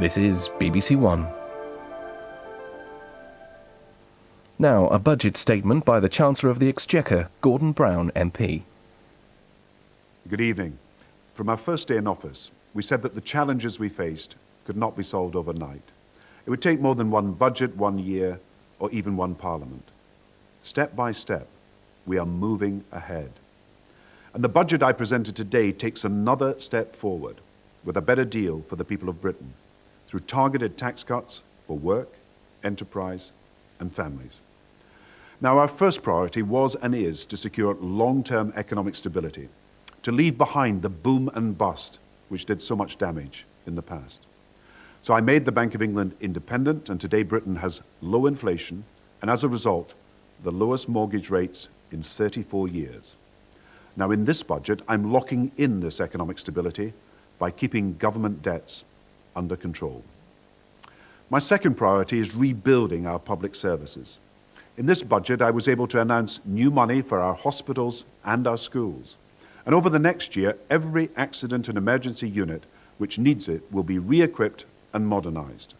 This is BBC One. Now, a budget statement by the Chancellor of the Exchequer, Gordon Brown MP. Good evening. From our first day in office, we said that the challenges we faced could not be solved overnight. It would take more than one budget, 1 year, or even one parliament. Step by step, we are moving ahead. And the budget I presented today takes another step forward with a better deal for the people of Britain through targeted tax cuts for work, enterprise, and families. Now, our first priority was and is to secure long-term economic stability, to leave behind the boom and bust which did so much damage in the past. So I made the Bank of England independent, and today Britain has low inflation and, as a result, the lowest mortgage rates in 34 years. Now, in this budget, I'm locking in this economic stability by keeping government debts under control. My second priority is rebuilding our public services. In this budget, I was able to announce new money for our hospitals and our schools. And over the next year, every accident and emergency unit which needs it will be re-equipped and modernized.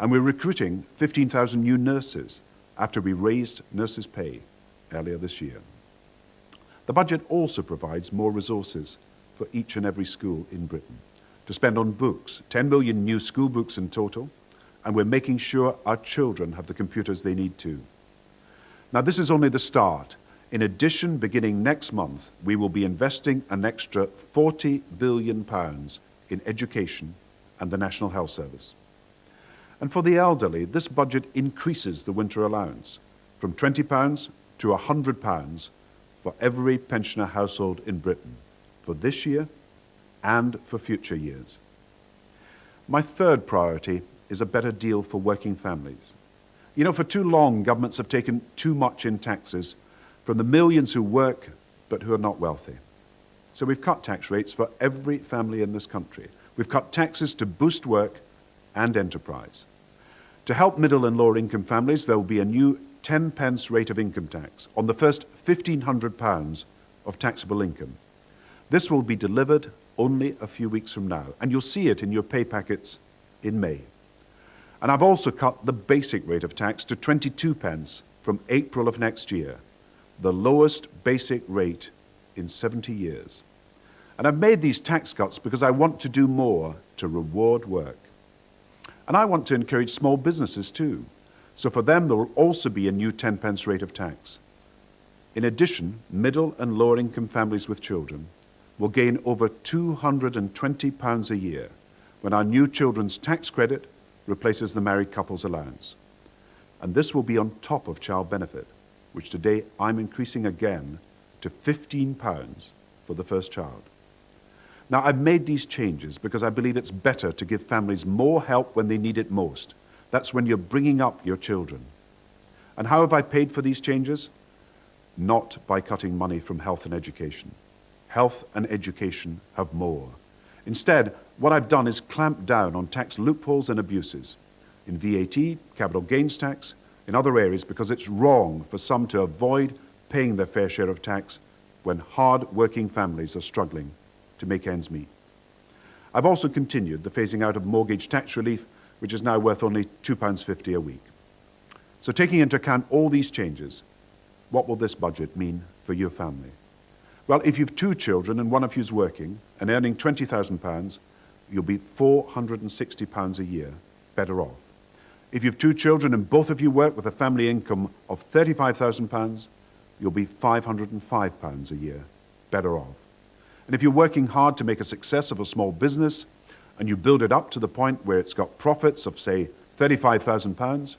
And we're recruiting 15,000 new nurses after we raised nurses' pay earlier this year. The budget also provides more resources for each and every school in Britain to spend on books, 10 million new school books in total, and we're making sure our children have the computers they need too. Now, this is only the start. In addition, beginning next month, we will be investing an extra £40 billion in education and the National Health Service. And for the elderly, this budget increases the winter allowance from £20 to £100 for every pensioner household in Britain for this year and for future years. My third priority is a better deal for working families. You know, for too long, governments have taken too much in taxes from the millions who work but who are not wealthy. So we've cut tax rates for every family in this country. We've cut taxes to boost work and enterprise. To help middle and lower income families, there will be a new 10 pence rate of income tax on the first £1,500 of taxable income. This will be delivered only a few weeks from now, and you'll see it in your pay packets in May. And I've also cut the basic rate of tax to 22 pence from April of next year, the lowest basic rate in 70 years. And I've made these tax cuts because I want to do more to reward work. And I want to encourage small businesses too. So for them, there will also be a new 10 pence rate of tax. In addition, middle and lower income families with children will gain over £220 a year when our new children's tax credit replaces the married couple's allowance. And this will be on top of child benefit, which today I'm increasing again to £15 for the first child. Now, I've made these changes because I believe it's better to give families more help when they need it most. That's when you're bringing up your children. And how have I paid for these changes? Not by cutting money from health and education. Health and education have more. Instead, what I've done is clamp down on tax loopholes and abuses in VAT, capital gains tax, in other areas, because it's wrong for some to avoid paying their fair share of tax when hard-working families are struggling to make ends meet. I've also continued the phasing out of mortgage tax relief, which is now worth only £2.50 a week. So taking into account all these changes, what will this budget mean for your family? Well, if you've 2 children and one of you's working and earning £20,000, you'll be £460 a year better off. If you've 2 children and both of you work with a family income of £35,000, you'll be £505 a year better off. And if you're working hard to make a success of a small business and you build it up to the point where it's got profits of, say, £35,000,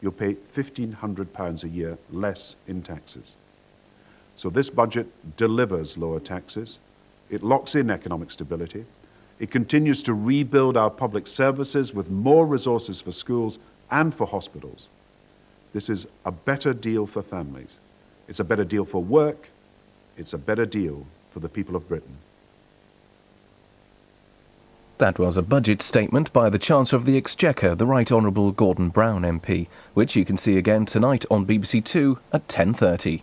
you'll pay £1,500 a year less in taxes. So this budget delivers lower taxes, it locks in economic stability, it continues to rebuild our public services with more resources for schools and for hospitals. This is a better deal for families. It's a better deal for work. It's a better deal for the people of Britain. That was a budget statement by the Chancellor of the Exchequer, the Right Honourable Gordon Brown MP, which you can see again tonight on BBC Two at 10:30.